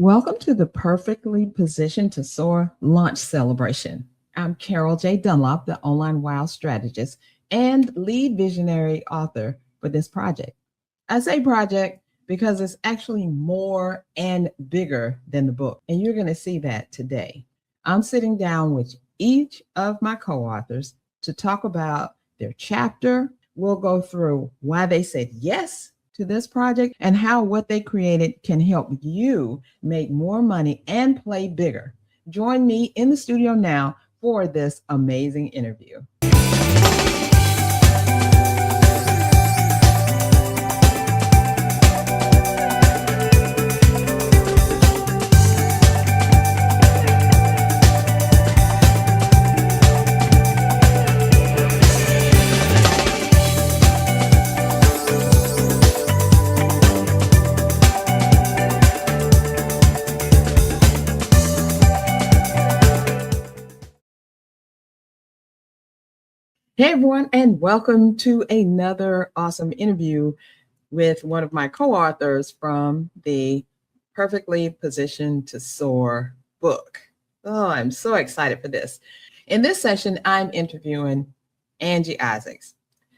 Welcome to the Perfectly Positioned to Soar launch celebration. I'm Carol J. Dunlop, the online WOW strategist and lead visionary author for this project. I say project because it's actually more and bigger than the book, and you're going to see that today. I'm sitting down with each of my co authors to talk about their chapter. We'll go through why they said yes to this project and how what they created can help you make more money and play bigger. Join me in the studio now for this amazing interview. Hey everyone, and welcome to another awesome interview with one of my co-authors from the Perfectly Positioned to Soar book. Oh, I'm so excited for this. In this session, I'm interviewing Angie Issacs.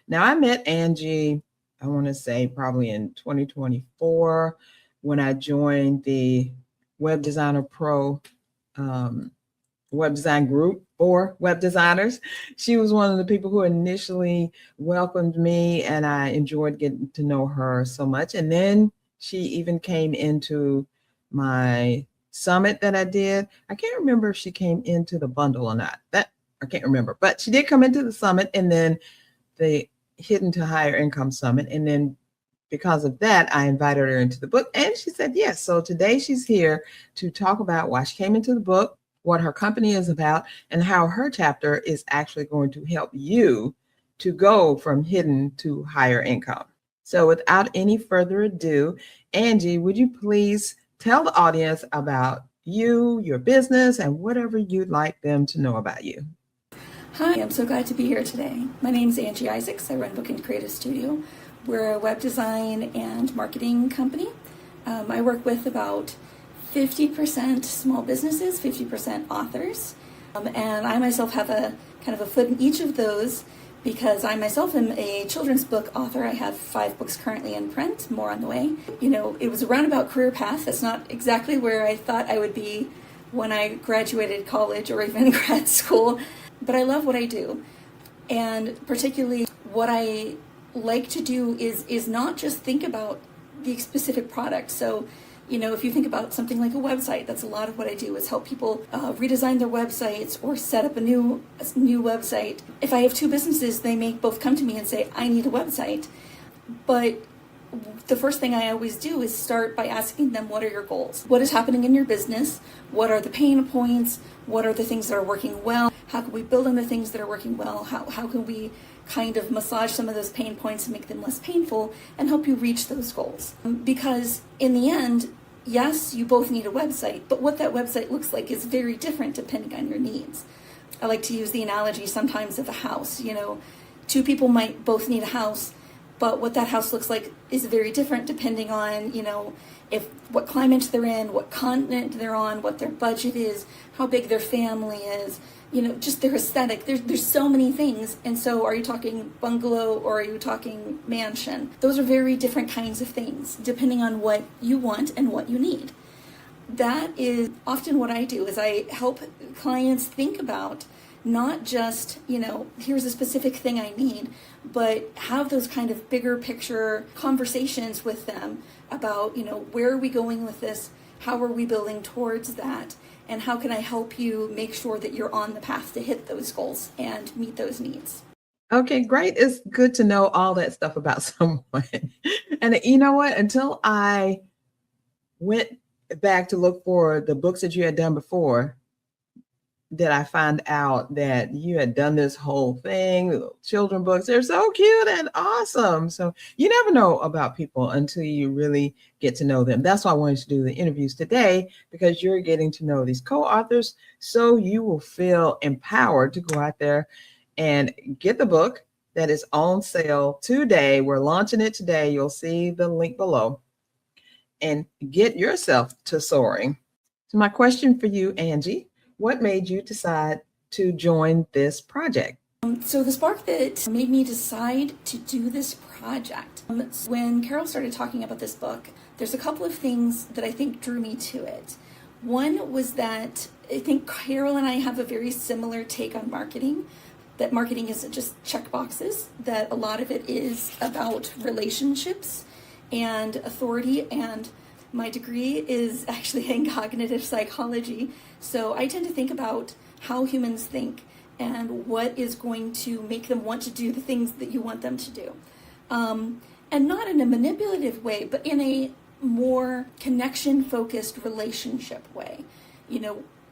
Now, I met Angie, I want to say probably in 2024 when I joined the Web Designer Pro web design group for web designers. She was one of the people who initially welcomed me, and I enjoyed getting to know her so much. And then she even came into my summit that I did. I can't remember if she came into the bundle or not. That I can't remember, but she did come into the summit and then the Hidden to Higher Income Summit. And then because of that, I invited her into the book and she said yes. So today she's here to talk about why she came into the book, what her company is about, and how her chapter is actually going to help you to go from hidden to higher income. So without any further ado, Angie, would you please tell the audience about you, your business, and whatever you'd like them to know about you? Hi, I'm so glad to be here today. My name is Angie Issacs. I run Book and Creative Studio. We're a web design and marketing company. I work with about 50% small businesses, 50% authors. And I myself have a kind of a foot in each of those because I myself am a children's book author. I have 5 books currently in print, more on the way. You know, it was a roundabout career path. That's not exactly where I thought I would be when I graduated college or even grad school, but I love what I do. And particularly what I like to do is not just think about the specific product. So you know, if you think about something like a website, that's a lot of what I do is help people redesign their websites or set up a new website. If I have 2 businesses, they may both come to me and say, I need a website. But the first thing I always do is start by asking them, what are your goals? What is happening in your business? What are the pain points? What are the things that are working well? How can we build on the things that are working well? How can we kind of massage some of those pain points and make them less painful and help you reach those goals? Because in the end, yes, you both need a website, but what that website looks like is very different depending on your needs. I like to use the analogy sometimes of a house. You know, 2 people might both need a house, but what that house looks like is very different depending on, you know, if what climate they're in, what continent they're on, what their budget is, how big their family is, you know, just their aesthetic. There's so many things. And so are you talking bungalow or are you talking mansion? Those are very different kinds of things depending on what you want and what you need. That is often what I do is I help clients think about not just, you know, here's a specific thing I need, but have those kind of bigger picture conversations with them about, you know, where are we going with this? How are we building towards that? And how can I help you make sure that you're on the path to hit those goals and meet those needs? Okay, great. It's good to know all that stuff about someone. And you know what? Until I went back to look for the books that you had done before, did I find out that you had done this whole thing, children books. They're so cute and awesome. So you never know about people until you really get to know them. That's why I wanted to do the interviews today, because you're getting to know these co-authors, so you will feel empowered to go out there and get the book that is on sale today. We're launching it today. You'll see the link below. and get yourself to soaring. So my question for you, Angie, what made you decide to join this project? So the spark that made me decide to do this project, when Carol started talking about this book, there's a couple of things that I think drew me to it. One was that I think Carol and I have a very similar take on marketing, that marketing isn't just check boxes, that a lot of it is about relationships and authority, and my degree is actually in cognitive psychology, so I tend to think about how humans think and what is going to make them want to do the things that you want them to do. And not in a manipulative way, but in a more connection-focused relationship way,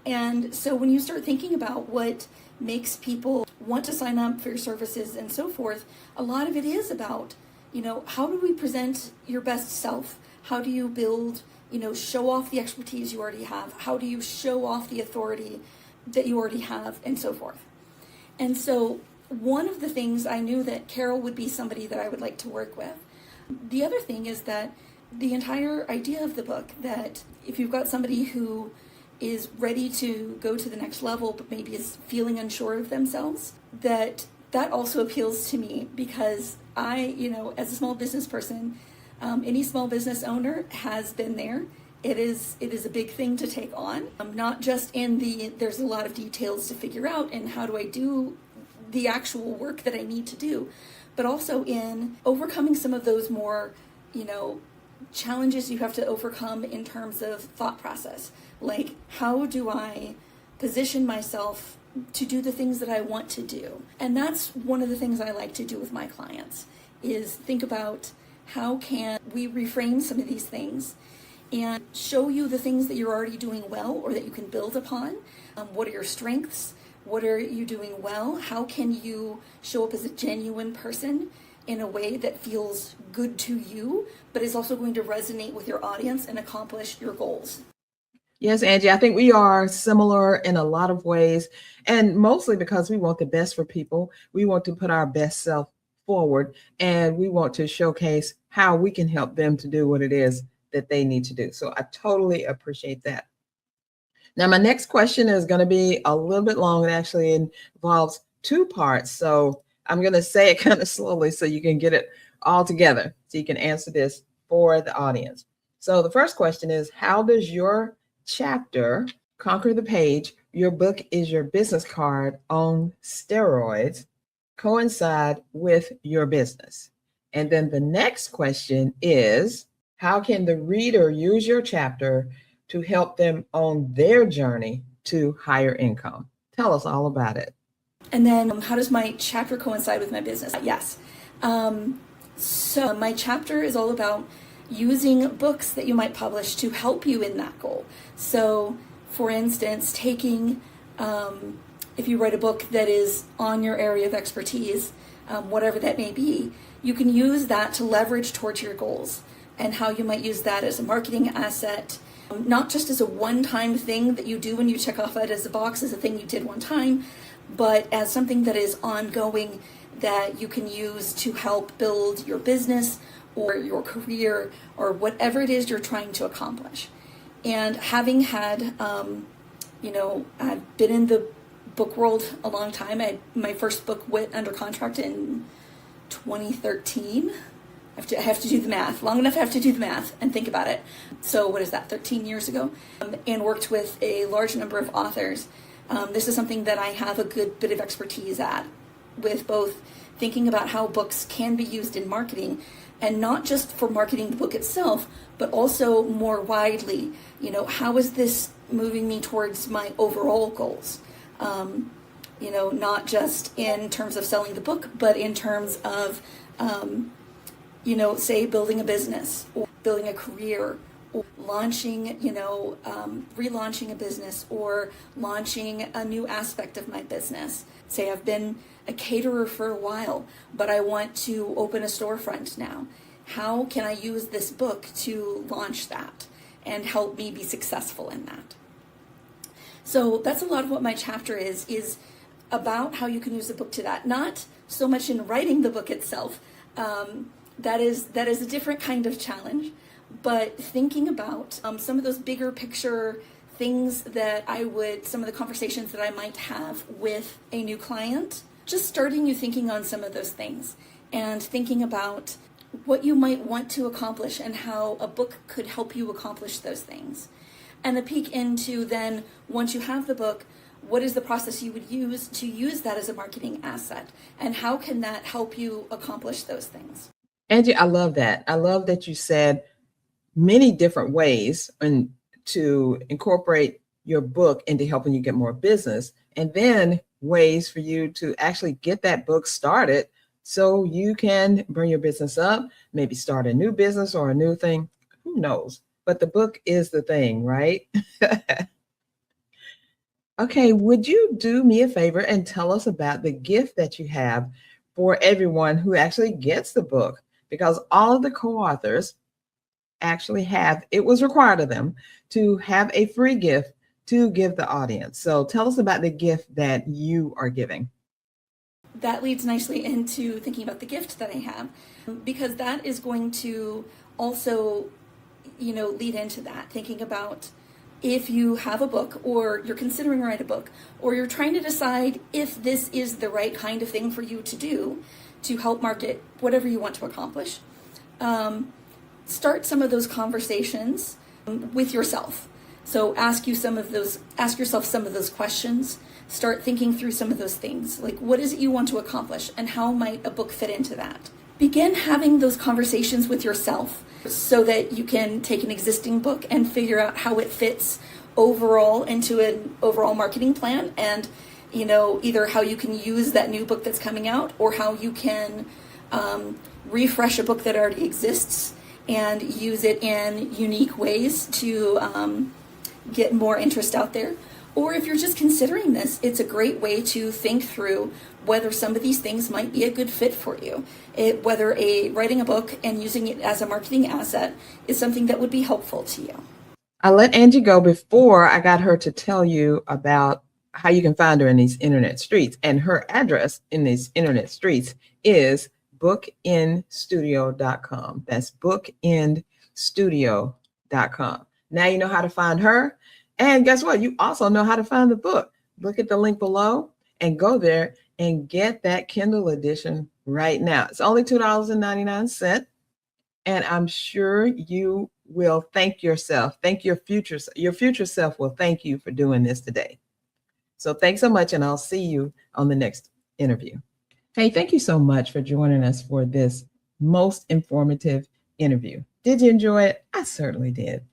And so when you start thinking about what makes people want to sign up for your services and so forth, a lot of it is about, how do we present your best self? How do you build, show off the expertise you already have? How do you show off the authority that you already have, and so forth? And so one of the things, I knew that Carol would be somebody that I would like to work with. The other thing is that the entire idea of the book, that if you've got somebody who is ready to go to the next level but maybe is feeling unsure of themselves, that also appeals to me, because I, as a small business person, any small business owner has been there. It is a big thing to take on, not just there's a lot of details to figure out and how do I do the actual work that I need to do, but also in overcoming some of those more, challenges you have to overcome in terms of thought process. Like, how do I position myself to do the things that I want to do? And that's one of the things I like to do with my clients, is think about how can we reframe some of these things and show you the things that you're already doing well or that you can build upon. What are your strengths? What are you doing well? How can you show up as a genuine person in a way that feels good to you, but is also going to resonate with your audience and accomplish your goals? Yes, Angie, I think we are similar in a lot of ways, and mostly because we want the best for people. We want to put our best self forward, and we want to showcase how we can help them to do what it is that they need to do. So I totally appreciate that. Now, my next question is going to be a little bit long. It actually involves two parts. So I'm going to say it kind of slowly so you can get it all together, so you can answer this for the audience. So the first question is, how does your chapter, Conquer the Page, your book is your business card on steroids, coincide with your business? And then the next question is, how can the reader use your chapter to help them on their journey to higher income? Tell us all about it. And then how does my chapter coincide with my business? Yes. So my chapter is all about using books that you might publish to help you in that goal. So, for instance, taking, if you write a book that is on your area of expertise, whatever that may be, you can use that to leverage towards your goals, and how you might use that as a marketing asset, not just as a one-time thing that you do when you check off it as a box, as a thing you did one time, but as something that is ongoing, that you can use to help build your business or your career or whatever it is you're trying to accomplish. And having had, I've been in the book world a long time. My first book went under contract in 2013. I have to do the math. Long enough I have to do the math and think about it. So what is that, 13 years ago? And worked with a large number of authors. This is something that I have a good bit of expertise at, with both thinking about how books can be used in marketing, and not just for marketing the book itself, but also more widely, how is this moving me towards my overall goals? Not just in terms of selling the book, but in terms of, say building a business or building a career, or launching, relaunching a business, or launching a new aspect of my business. Say I've been a caterer for a while, but I want to open a storefront now. How can I use this book to launch that and help me be successful in that? So that's a lot of what my chapter is about, how you can use the book to that. Not so much in writing the book itself. That is a different kind of challenge. but thinking about some of those bigger picture things that some of the conversations that I might have with a new client, just starting you thinking on some of those things and thinking about what you might want to accomplish and how a book could help you accomplish those things. And a peek into then, once you have the book, what is the process you would use to use that as a marketing asset? And how can that help you accomplish those things? Angie, I love that. I love that you said many different ways and to incorporate your book into helping you get more business, and then ways for you to actually get that book started so you can bring your business up, maybe start a new business or a new thing. Who knows? But the book is the thing, right? Okay, would you do me a favor and tell us about the gift that you have for everyone who actually gets the book? Because all of the co-authors actually it was required of them to have a free gift to give the audience. So tell us about the gift that you are giving. That leads nicely into thinking about the gift that I have, because that is going to also, lead into that, thinking about if you have a book or you're considering writing a book or you're trying to decide if this is the right kind of thing for you to do to help market whatever you want to accomplish. Start some of those conversations with yourself. So ask yourself some of those questions. Start thinking through some of those things, like what is it you want to accomplish and how might a book fit into that? Begin having those conversations with yourself so that you can take an existing book and figure out how it fits overall into an overall marketing plan, and either how you can use that new book that's coming out or how you can refresh a book that already exists and use it in unique ways to get more interest out there. Or if you're just considering this, it's a great way to think through whether some of these things might be a good fit for you. Whether writing a book and using it as a marketing asset is something that would be helpful to you. I let Angie go before I got her to tell you about how you can find her in these internet streets. And her address in these internet streets is bookendstudio.com. That's bookendstudio.com. Now you know how to find her. And guess what? You also know how to find the book. Look at the link below and go there and get that Kindle edition right now. It's only $2.99. And I'm sure you will thank yourself. Thank your future self will thank you for doing this today. So thanks so much. And I'll see you on the next interview. Hey, thank you so much for joining us for this most informative interview. Did you enjoy it? I certainly did.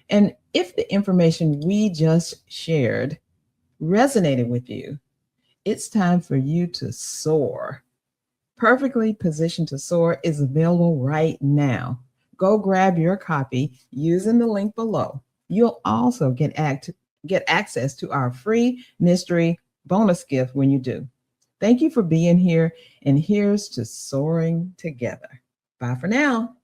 And if the information we just shared resonated with you, it's time for you to soar. Perfectly Positioned to Soar is available right now. Go grab your copy using the link below. You'll also get access to our free mystery bonus gift when you do. Thank you for being here, and here's to soaring together. Bye for now.